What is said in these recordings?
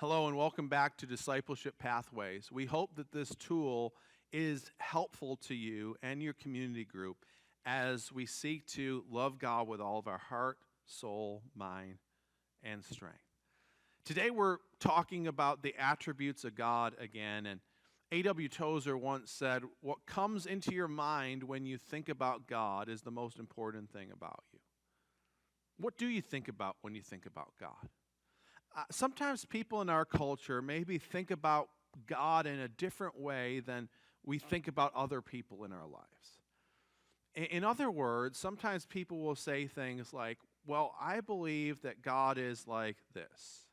Hello and welcome back to Discipleship Pathways. We hope that this tool is helpful to you and your community group as we seek to love God with all of our heart, soul, mind, and strength. Today we're talking about the attributes of God again, and A.W. Tozer once said, "What comes into your mind when you think about God is the most important thing about you." What do you think about when you think about God? Sometimes people in our culture maybe think about God in a different way than we think about other people in our lives. In other words, sometimes people will say things like, well, I believe that God is like this,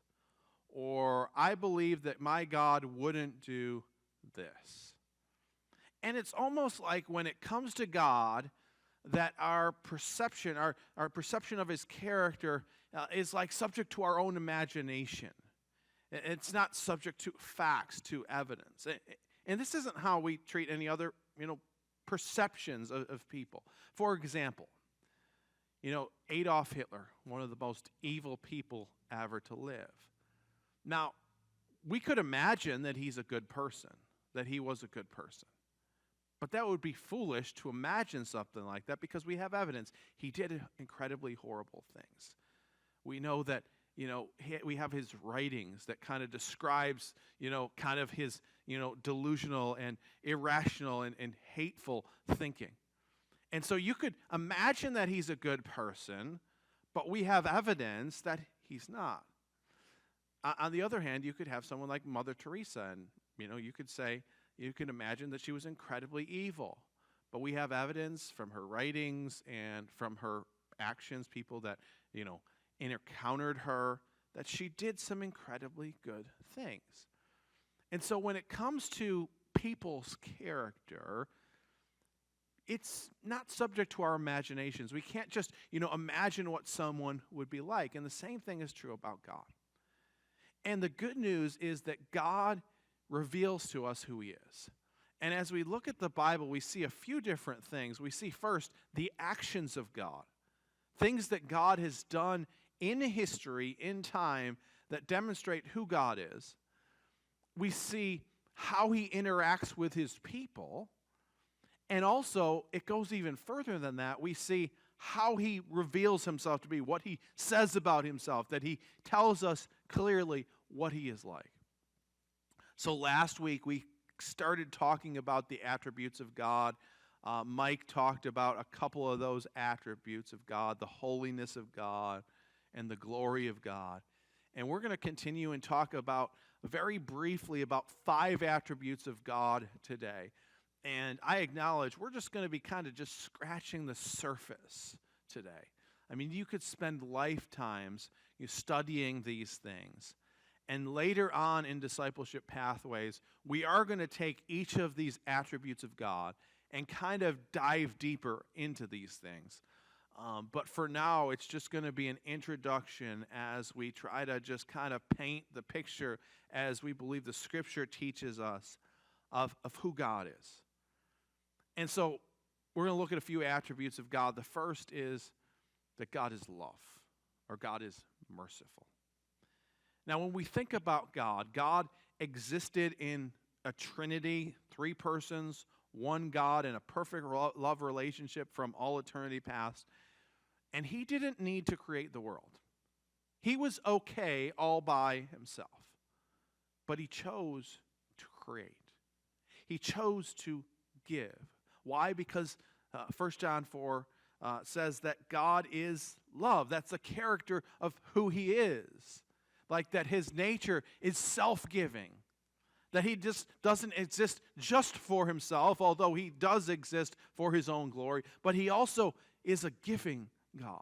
or I believe that my God wouldn't do this. And it's almost like when it comes to God, that our perception of his character is like subject to our own imagination. It's not subject to facts, to evidence. And this isn't how we treat any other, perceptions of people. For example, Adolf Hitler, one of the most evil people ever to live. Now, we could imagine that he's a good person, that he was a good person. But that would be foolish to imagine something like that because we have evidence. He did incredibly horrible things. We know that, we have his writings that kind of describes, kind of his, delusional and irrational and hateful thinking. And so you could imagine that he's a good person, but we have evidence that he's not. On the other hand, you could have someone like Mother Teresa, and, you could say, you can imagine that she was incredibly evil. But we have evidence from her writings and from her actions, people that, encountered her, that she did some incredibly good things. And so when it comes to people's character, it's not subject to our imaginations. We can't just, imagine what someone would be like. And the same thing is true about God. And the good news is that God reveals to us who he is. And as we look at the Bible, we see a few different things. We see first the actions of God, things that God has done in history, in time, that demonstrate who God is. We see how he interacts with his people. And also, it goes even further than that. We see how he reveals himself to be, what he says about himself, that he tells us clearly what he is like. So last week, we started talking about the attributes of God. Mike talked about a couple of those attributes of God, the holiness of God and the glory of God. And we're going to continue and talk about, very briefly, about 5 attributes of God today. And I acknowledge we're just going to be kind of just scratching the surface today. I mean, you could spend lifetimes studying these things. And later on in Discipleship Pathways, we are going to take each of these attributes of God and kind of dive deeper into these things. But for now, it's just going to be an introduction as we try to just kind of paint the picture as we believe the Scripture teaches us of who God is. And so we're going to look at a few attributes of God. The first is that God is love, or God is merciful. Now, when we think about God, God existed in a Trinity, 3 persons, 1 God, in a perfect love relationship from all eternity past. And he didn't need to create the world. He was okay all by himself. But he chose to create. He chose to give. Why? Because 1 John 4 says that God is love. That's the character of who he is. Like that his nature is self-giving. That he just doesn't exist just for himself, although he does exist for his own glory. But he also is a giving God.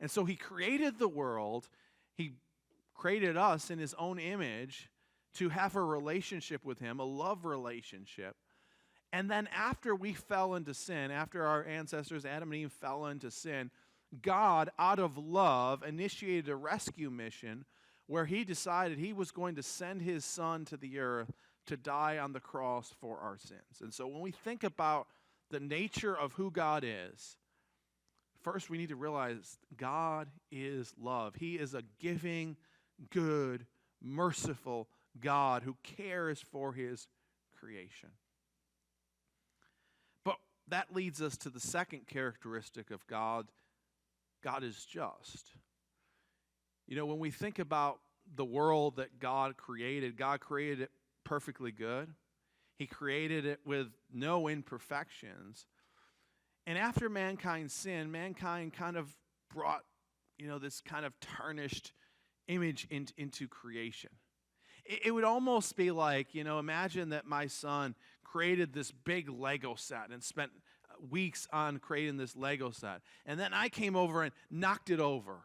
And so he created the world. He created us in his own image to have a relationship with him, a love relationship. And then after we fell into sin, after our ancestors Adam and Eve fell into sin, God, out of love, initiated a rescue mission where he decided he was going to send his son to the earth to die on the cross for our sins. And so when we think about the nature of who God is, first we need to realize God is love. He is a giving, good, merciful God who cares for his creation. But that leads us to the second characteristic of God. God is just. You know, when we think about the world that God created it perfectly good. He created it with no imperfections. And after mankind's sin, mankind kind of brought, this kind of tarnished image into creation. It would almost be like, imagine that my son created this big Lego set and spent weeks on creating this Lego set. And then I came over and knocked it over.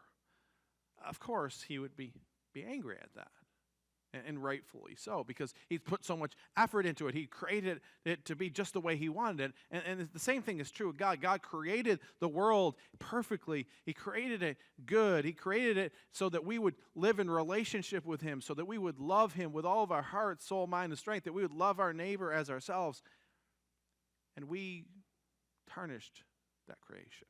Of course, he would be angry at that. And rightfully so, because he's put so much effort into it. He created it to be just the way he wanted it. And the same thing is true of God. God created the world perfectly. He created it good. He created it so that we would live in relationship with him, so that we would love him with all of our heart, soul, mind, and strength, that we would love our neighbor as ourselves. And we tarnished that creation.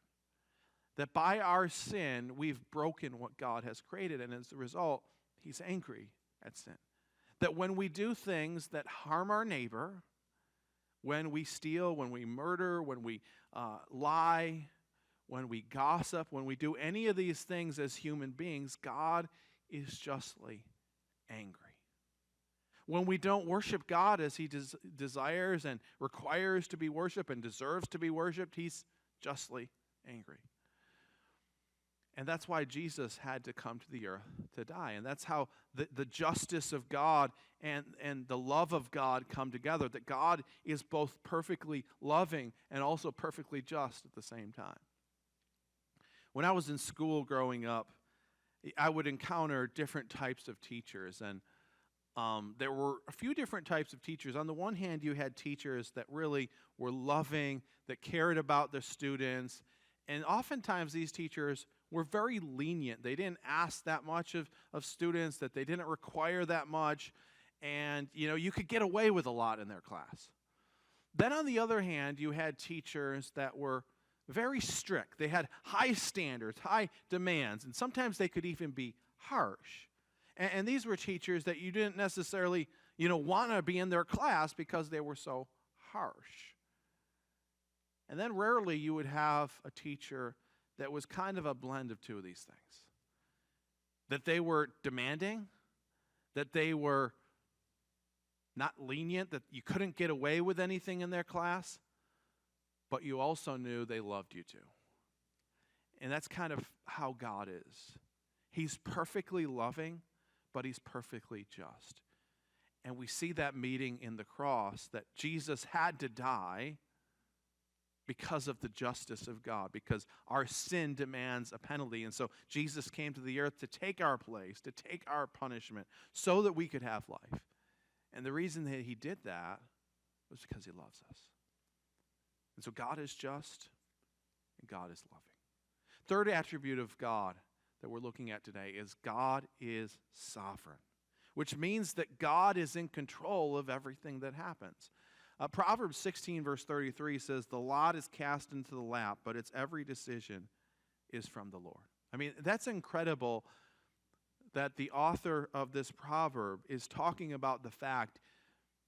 That by our sin, we've broken what God has created. And as a result, he's angry at sin. That when we do things that harm our neighbor, when we steal, when we murder, when we lie, when we gossip, when we do any of these things as human beings, God is justly angry. When we don't worship God as he desires and requires to be worshiped and deserves to be worshiped, he's justly angry. And that's why Jesus had to come to the earth to die. And that's how the justice of God and the love of God come together. That God is both perfectly loving and also perfectly just at the same time. When I was in school growing up, I would encounter different types of teachers. And there were a few different types of teachers. On the one hand, you had teachers that really were loving, that cared about their students. And oftentimes these teachers were very lenient. They didn't ask that much of students, that they didn't require that much. And, you could get away with a lot in their class. Then on the other hand, you had teachers that were very strict. They had high standards, high demands, and sometimes they could even be harsh. And these were teachers that you didn't necessarily, want to be in their class because they were so harsh. And then rarely you would have a teacher that was kind of a blend of two of these things. That they were demanding, that they were not lenient, that you couldn't get away with anything in their class, but you also knew they loved you too. And that's kind of how God is. He's perfectly loving, but he's perfectly just. And we see that meeting in the cross, that Jesus had to die because of the justice of God, because our sin demands a penalty. And so Jesus came to the earth to take our place, to take our punishment, so that we could have life. And the reason that he did that was because he loves us. And so God is just, and God is loving. Third attribute of God that we're looking at today is God is sovereign, which means that God is in control of everything that happens. Proverbs 16, verse 33 says, "The lot is cast into the lap, but its every decision is from the Lord." I mean, that's incredible that the author of this proverb is talking about the fact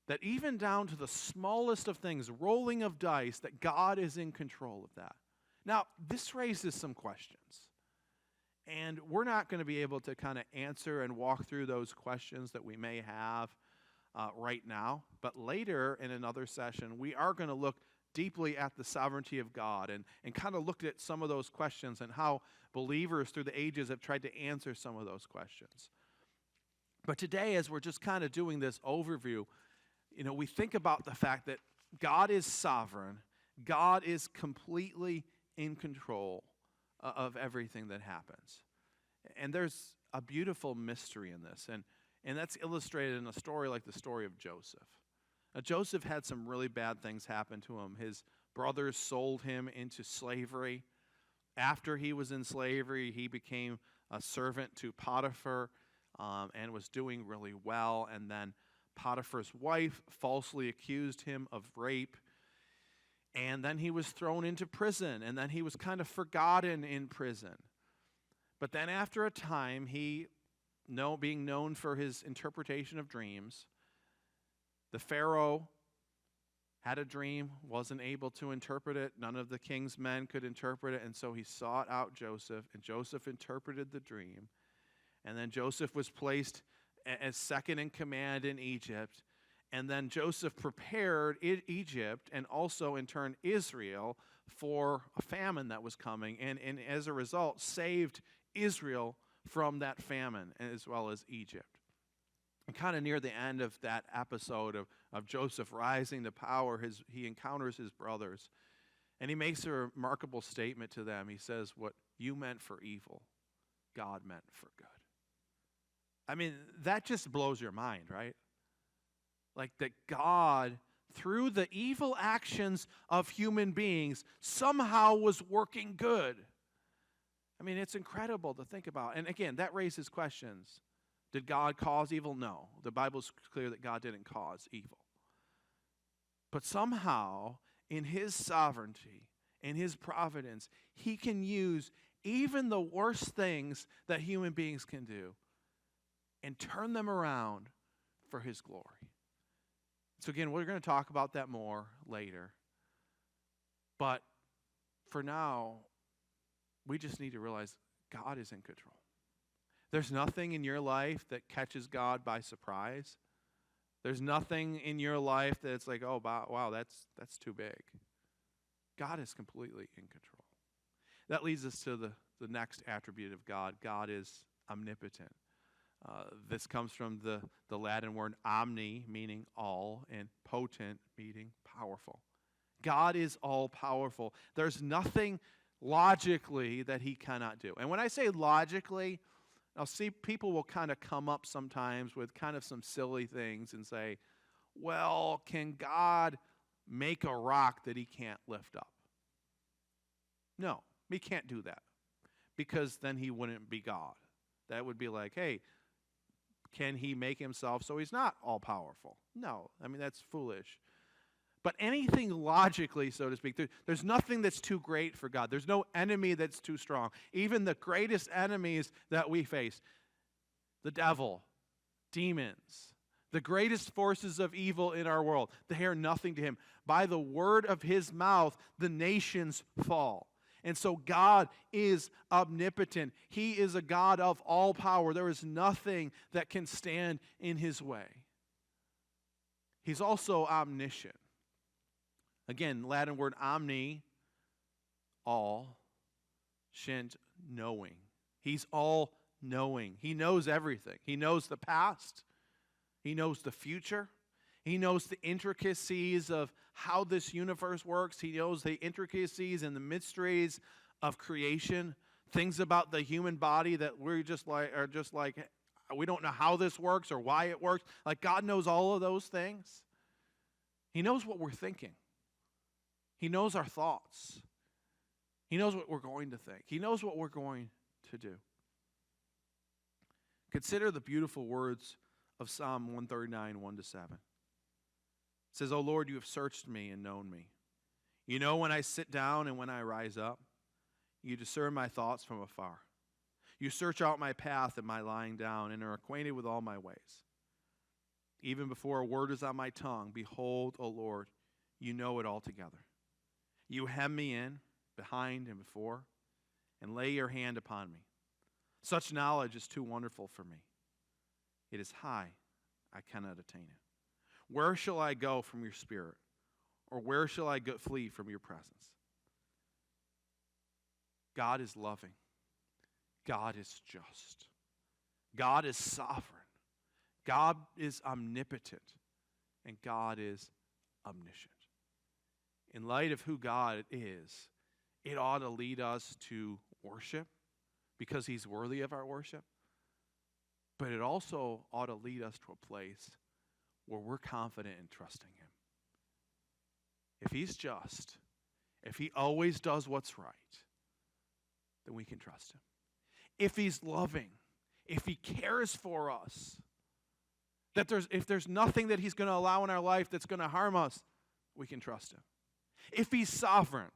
that even down to the smallest of things, rolling of dice, that God is in control of that. Now, this raises some questions. And we're not going to be able to kind of answer and walk through those questions that we may have right now. But later in another session, we are going to look deeply at the sovereignty of God and kind of look at some of those questions and how believers through the ages have tried to answer some of those questions. But today, as we're just kind of doing this overview, we think about the fact that God is sovereign. God is completely in control of everything that happens. And there's a beautiful mystery in this. And that's illustrated in a story like the story of Joseph. Now, Joseph had some really bad things happen to him. His brothers sold him into slavery. After he was in slavery, he became a servant to Potiphar and was doing really well. And then Potiphar's wife falsely accused him of rape. And then he was thrown into prison. And then he was kind of forgotten in prison. But then after a time, he being known for his interpretation of dreams. The Pharaoh had a dream, wasn't able to interpret it. None of the king's men could interpret it, and so he sought out Joseph, and Joseph interpreted the dream. And then Joseph was placed as second in command in Egypt. And then Joseph prepared Egypt and also, in turn, Israel for a famine that was coming, and as a result, saved Israel from that famine as well as Egypt. And kind of near the end of that episode of Joseph rising to power, he encounters his brothers, and he makes a remarkable statement to them. He says, "What you meant for evil, God meant for good." I mean, that just blows your mind, right? Like that God, through the evil actions of human beings, somehow was working good. I mean, it's incredible to think about. And again, that raises questions. Did God cause evil? No. The Bible's clear that God didn't cause evil. But somehow, in his sovereignty, in his providence, he can use even the worst things that human beings can do and turn them around for his glory. So again, we're going to talk about that more later. But for now, we just need to realize God is in control. There's nothing in your life that catches God by surprise. There's nothing in your life that's like, oh, wow, that's too big. God is completely in control. That leads us to the next attribute of God. God is omnipotent. This comes from the Latin word omni, meaning all, and potent, meaning powerful. God is all-powerful. There's nothing logically that he cannot do. And when I say logically, I'll see people will kind of come up sometimes with kind of some silly things and say, well, can God make a rock that he can't lift up? No, he can't do that, because then he wouldn't be God. That would be like, hey, can he make himself so he's not all-powerful? No, I mean, that's foolish. But anything logically, so to speak, there's nothing that's too great for God. There's no enemy that's too strong. Even the greatest enemies that we face, the devil, demons, the greatest forces of evil in our world, they are nothing to him. By the word of his mouth, the nations fall. And so God is omnipotent. He is a God of all power. There is nothing that can stand in his way. He's also omniscient. Again, Latin word omni, all, shint, knowing. He's all-knowing. He knows everything. He knows the past. He knows the future. He knows the intricacies of how this universe works. He knows the intricacies and the mysteries of creation, things about the human body that we don't know how this works or why it works. Like, God knows all of those things. He knows what we're thinking. He knows our thoughts. He knows what we're going to think. He knows what we're going to do. Consider the beautiful words of Psalm 139, 1-7. It says, O Lord, you have searched me and known me. You know when I sit down and when I rise up. You discern my thoughts from afar. You search out my path and my lying down and are acquainted with all my ways. Even before a word is on my tongue, behold, O Lord, you know it altogether. You hem me in, behind and before, and lay your hand upon me. Such knowledge is too wonderful for me. It is high, I cannot attain it. Where shall I go from your spirit? Or where shall I flee from your presence? God is loving. God is just. God is sovereign. God is omnipotent. And God is omniscient. In light of who God is, it ought to lead us to worship because he's worthy of our worship. But it also ought to lead us to a place where we're confident in trusting him. If he's just, if he always does what's right, then we can trust him. If he's loving, if he cares for us, if there's nothing that he's going to allow in our life that's going to harm us, we can trust him. If he's sovereign,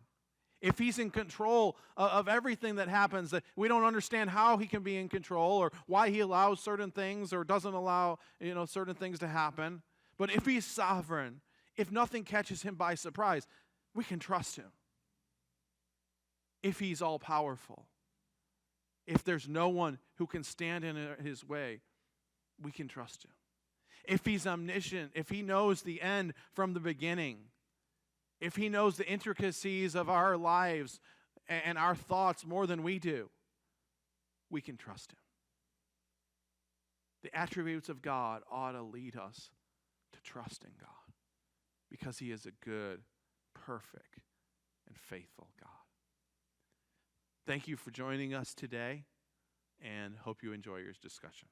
If he's in control of everything that happens, that we don't understand how he can be in control or why he allows certain things or doesn't allow, certain things to happen. But if he's sovereign, if nothing catches him by surprise, we can trust him. If he's all powerful, if there's no one who can stand in his way, we can trust him. If he's omniscient, if he knows the end from the beginning, if he knows the intricacies of our lives and our thoughts more than we do, we can trust him. The attributes of God ought to lead us to trust in God because he is a good, perfect, and faithful God. Thank you for joining us today, and hope you enjoy your discussion.